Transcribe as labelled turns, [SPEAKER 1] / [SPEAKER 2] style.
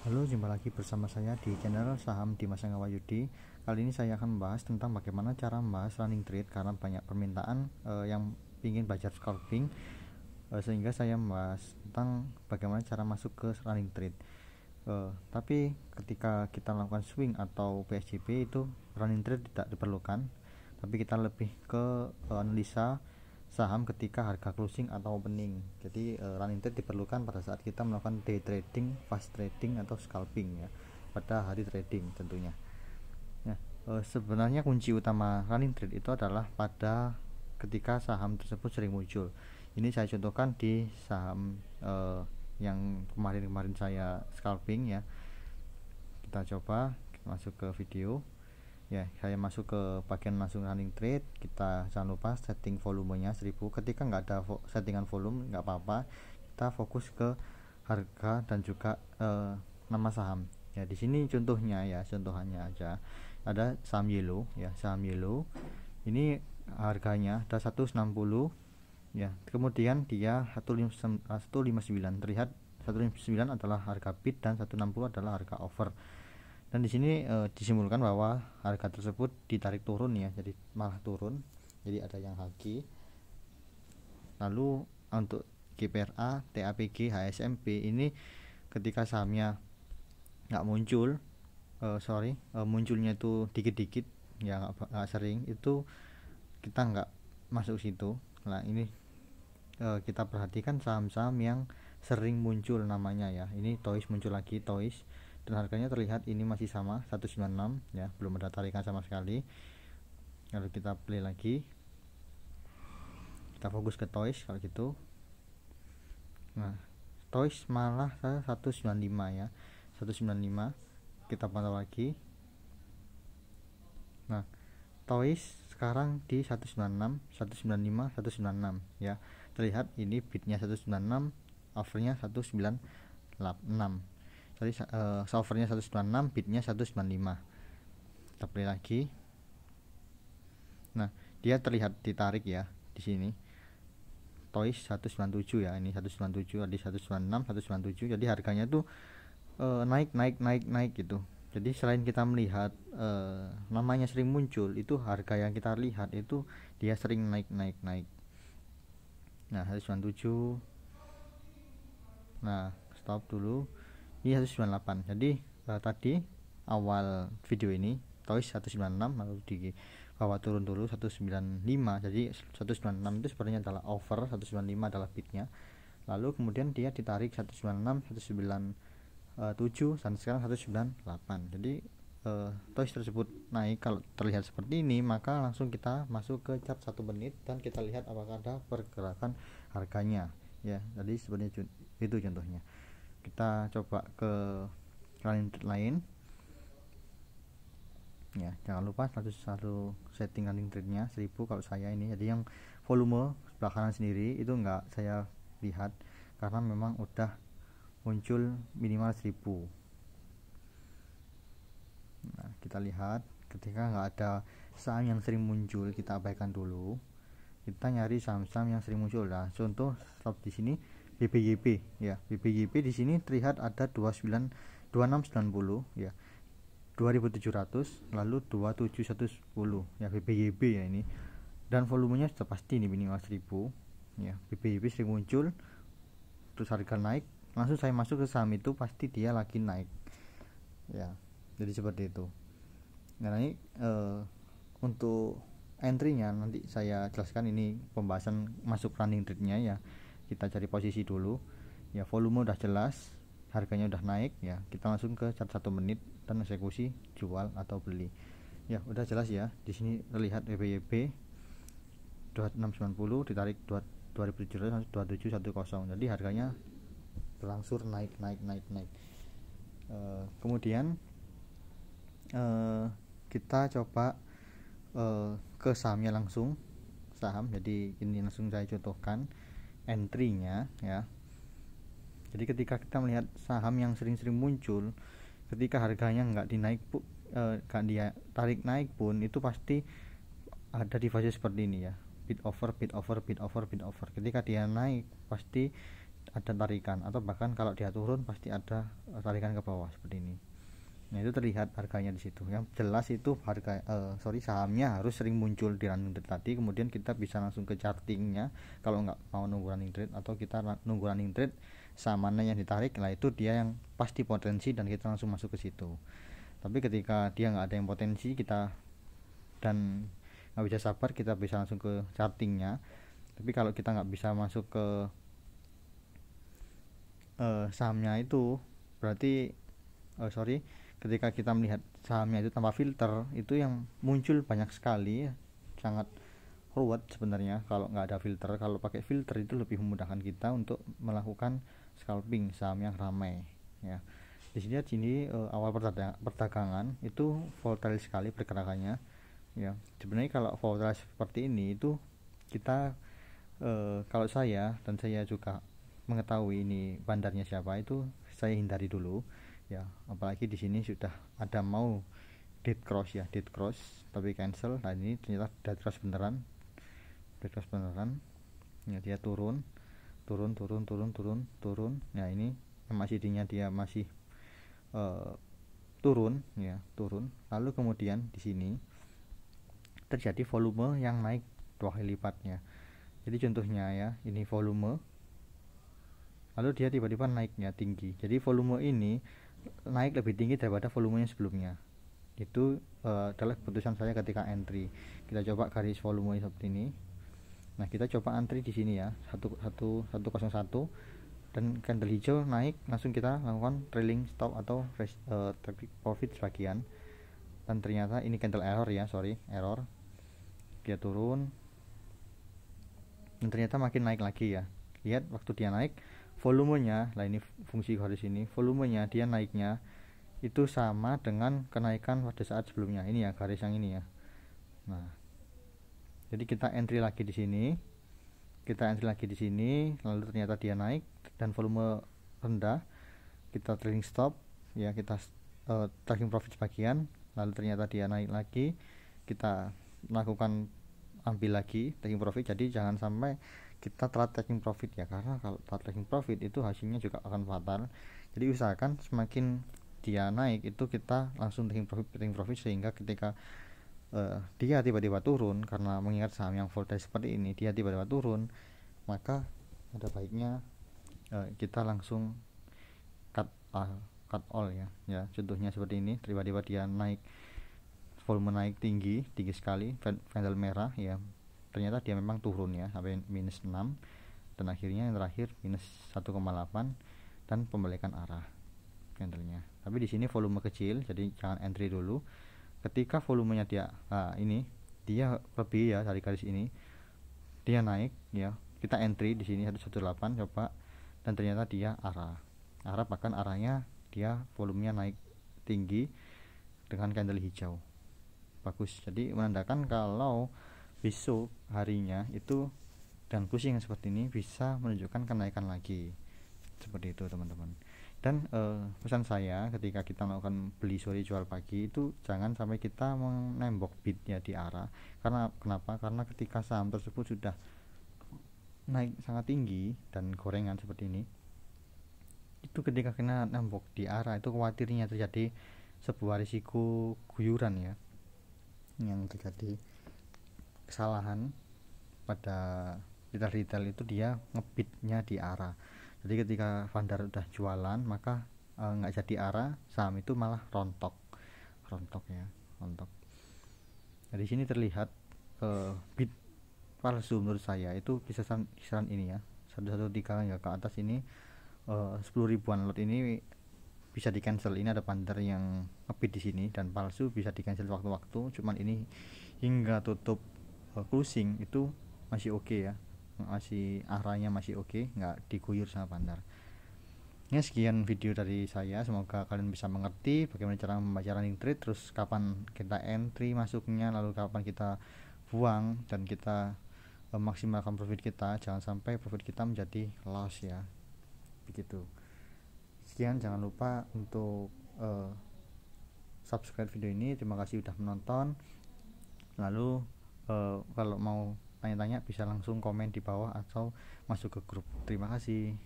[SPEAKER 1] Halo, jumpa lagi bersama saya di channel Saham Dimas Anggawayudi. Kali ini saya akan membahas tentang bagaimana cara membahas running trade karena banyak permintaan yang ingin belajar scalping, sehingga saya membahas tentang bagaimana cara masuk ke running trade. Tapi ketika kita melakukan swing atau PSJP itu running trade tidak diperlukan, tapi kita lebih ke analisa saham ketika harga closing atau opening. Jadi running trade diperlukan pada saat kita melakukan day trading, fast trading atau scalping ya, pada hari trading tentunya. Nah, sebenarnya kunci utama running trade itu adalah pada ketika saham tersebut sering muncul. Ini saya contohkan di saham yang kemarin saya scalping ya. Kita coba masuk ke video ya, saya masuk ke bagian langsung running trade. Kita jangan lupa setting volumenya 1000. Ketika nggak ada settingan volume nggak apa-apa, kita fokus ke harga dan juga nama saham ya. Di sini contohnya ya, contohannya aja ada saham yellow ya, saham yellow ini harganya ada 160 ya, kemudian dia 159. Terlihat 159 adalah harga bid dan 160 adalah harga offer. Dan di sini disimpulkan bahwa harga tersebut ditarik turun ya, jadi malah turun, jadi ada yang haki. Lalu untuk GPRA, TAPG, HSMP ini ketika sahamnya nggak muncul, munculnya itu dikit-dikit ya, nggak sering, itu kita nggak masuk situ. Nah ini kita perhatikan saham-saham yang sering muncul namanya ya. Ini Toys muncul lagi, Toys, dan harganya terlihat ini masih sama 196 ya, belum ada tarikan sama sekali. Lalu kita play lagi, kita fokus ke Toys kalau gitu. Nah Toys malah 195 ya, 195. Kita pantau lagi. Nah Toys sekarang di 196, 195, 196 ya. Terlihat ini bidnya 196, offernya 196. Jadi offernya 196, bidnya 195. Kita play lagi. Nah dia terlihat ditarik ya di sini. Toys 197 ya, ini 197, ada 196, 197. Jadi harganya tuh naik gitu. Jadi selain kita melihat namanya sering muncul, itu harga yang kita lihat itu dia sering naik. Nah 197. Nah stop dulu, ini 198. Jadi tadi awal video ini Toys 196, lalu di bawah turun dulu 195. Jadi 196 itu sebenarnya adalah offer, 195 adalah bidnya. Lalu kemudian dia ditarik 196, 197, dan sekarang 198. Jadi Toys tersebut naik. Kalau terlihat seperti ini, maka langsung kita masuk ke chart 1 menit dan kita lihat apakah ada pergerakan harganya ya. Jadi sebenarnya itu contohnya. Kita coba ke running trade lain ya, jangan lupa satu setting running trade nya 1000 kalau saya ini. Jadi yang volume sebelah kanan sendiri itu enggak saya lihat karena memang udah muncul minimal 1000. Nah kita lihat ketika nggak ada saham yang sering muncul, kita abaikan dulu, kita nyari saham-saham yang sering muncul. Nah contoh stop di sini BBYP ya, BBYP di sini terlihat ada 2690 ya, 2700, lalu 27110 ya, BBYP ya ini, dan volumenya sudah pasti ini minimal 1000 ya. BBYP sering muncul terus harga naik, langsung saya masuk ke saham itu, pasti dia lagi naik ya. Jadi seperti itu. Nah ini untuk entry-nya nanti saya jelaskan. Ini pembahasan masuk running trade-nya ya. Kita cari posisi dulu ya, volume udah jelas, harganya udah naik ya, kita langsung ke chart 1 menit dan eksekusi jual atau beli ya. Udah jelas ya, di sini terlihat BBYP 2690 ditarik 2710. Jadi harganya berangsur naik. Kemudian kita coba ke sahamnya langsung, saham. Jadi ini langsung saya contohkan entry-nya ya. Jadi ketika kita melihat saham yang sering-sering muncul, ketika harganya nggak dia tarik naik pun, itu pasti ada di fase seperti ini ya, bid over. Ketika dia naik pasti ada tarikan, atau bahkan kalau dia turun pasti ada tarikan ke bawah seperti ini. Nah itu terlihat harganya di situ. Yang jelas itu harga sahamnya harus sering muncul di running trade tadi, kemudian kita bisa langsung ke chartingnya kalau nggak mau nunggu running trade, atau kita nunggu running trade sahamnya yang ditarik, lah itu dia yang pasti potensi dan kita langsung masuk ke situ. Tapi ketika dia nggak ada yang potensi kita dan nggak bisa sabar, kita bisa langsung ke chartingnya. Tapi kalau kita nggak bisa masuk ke sahamnya itu, berarti ketika kita melihat sahamnya itu tanpa filter, itu yang muncul banyak sekali, sangat ruwet sebenarnya kalau nggak ada filter. Kalau pakai filter itu lebih memudahkan kita untuk melakukan scalping saham yang ramai ya. Di sini awal perdagangan itu volatile sekali pergerakannya ya. Sebenarnya kalau volatile seperti ini itu kita kalau saya juga mengetahui ini bandarnya siapa, itu saya hindari dulu ya. Apalagi di sini sudah ada mau dead cross tapi cancel. Nah ini ternyata dead cross beneran ya. Dia turun. Nah ini MACD-nya dia masih turun. Lalu kemudian di sini terjadi volume yang naik 2 kali lipatnya. Jadi contohnya ya, ini volume, lalu dia tiba-tiba naiknya tinggi. Jadi volume ini naik lebih tinggi daripada volumenya sebelumnya. Itu adalah keputusan saya ketika entry. Kita coba garis volume seperti ini. Nah kita coba entry di sini ya, 101 dan candle hijau naik, langsung kita lakukan trailing stop atau take profit sebagian. Dan ternyata ini candle error. Dia turun dan ternyata makin naik lagi ya. Lihat waktu dia naik volumenya, lah ini fungsi garis ini, volumenya dia naiknya itu sama dengan kenaikan pada saat sebelumnya. Ini ya garis yang ini ya. Nah, jadi kita entry lagi di sini, lalu ternyata dia naik dan volume rendah, kita trailing stop ya, kita taking profit sebagian, lalu ternyata dia naik lagi, kita lakukan ambil lagi taking profit. Jadi jangan sampai kita telat taking profit ya, karena kalau telat taking profit itu hasilnya juga akan fatal. Jadi usahakan semakin dia naik itu kita langsung taking profit sehingga ketika dia tiba-tiba turun, karena mengingat saham yang volatile seperti ini, dia tiba-tiba turun, maka ada baiknya kita langsung cut all ya. Contohnya seperti ini, tiba-tiba dia naik, volume naik tinggi sekali, candle merah ya. Ternyata dia memang turun ya sampai minus 6 dan akhirnya yang terakhir minus 1,8 dan pembalikan arah candlenya. Tapi di sini volume kecil, jadi jangan entry dulu. Ketika volumenya dia dia lebih ya dari garis ini, dia naik ya, kita entry di sini 118 coba, dan ternyata dia arah bahkan arahnya dia volumenya naik tinggi dengan candle hijau. Bagus. Jadi menandakan kalau besok harinya itu dan closing seperti ini bisa menunjukkan kenaikan lagi, seperti itu teman-teman. Dan pesan saya ketika kita melakukan beli sore jual pagi itu jangan sampai kita menembok bidnya di arah. Kenapa? Karena ketika saham tersebut sudah naik sangat tinggi dan gorengan seperti ini, itu ketika kena nembok di arah itu khawatirnya terjadi sebuah risiko guyuran ya, yang terjadi kesalahan pada retail itu dia ngebitnya di arah. Jadi ketika vendor udah jualan maka nggak jadi arah, saham itu malah rontok. Nah, di sini terlihat bit palsu menurut saya itu kisaran ini ya, 113 ya ke atas ini, 10 ribuan lot ini bisa di cancel. Ini ada vendor yang ngebit di sini dan palsu, bisa di cancel waktu-waktu. Cuman ini hingga tutup closing itu masih oke ya, masih arahnya masih oke, nggak diguyur sama bandar. Ya sekian video dari saya, semoga kalian bisa mengerti bagaimana cara membaca running trade, terus kapan kita entry masuknya, lalu kapan kita buang, dan kita maksimalkan profit kita, jangan sampai profit kita menjadi loss ya, begitu. Sekian, jangan lupa untuk subscribe video ini. Terima kasih sudah menonton. Lalu kalau mau tanya-tanya bisa langsung komen di bawah atau masuk ke grup. Terima kasih.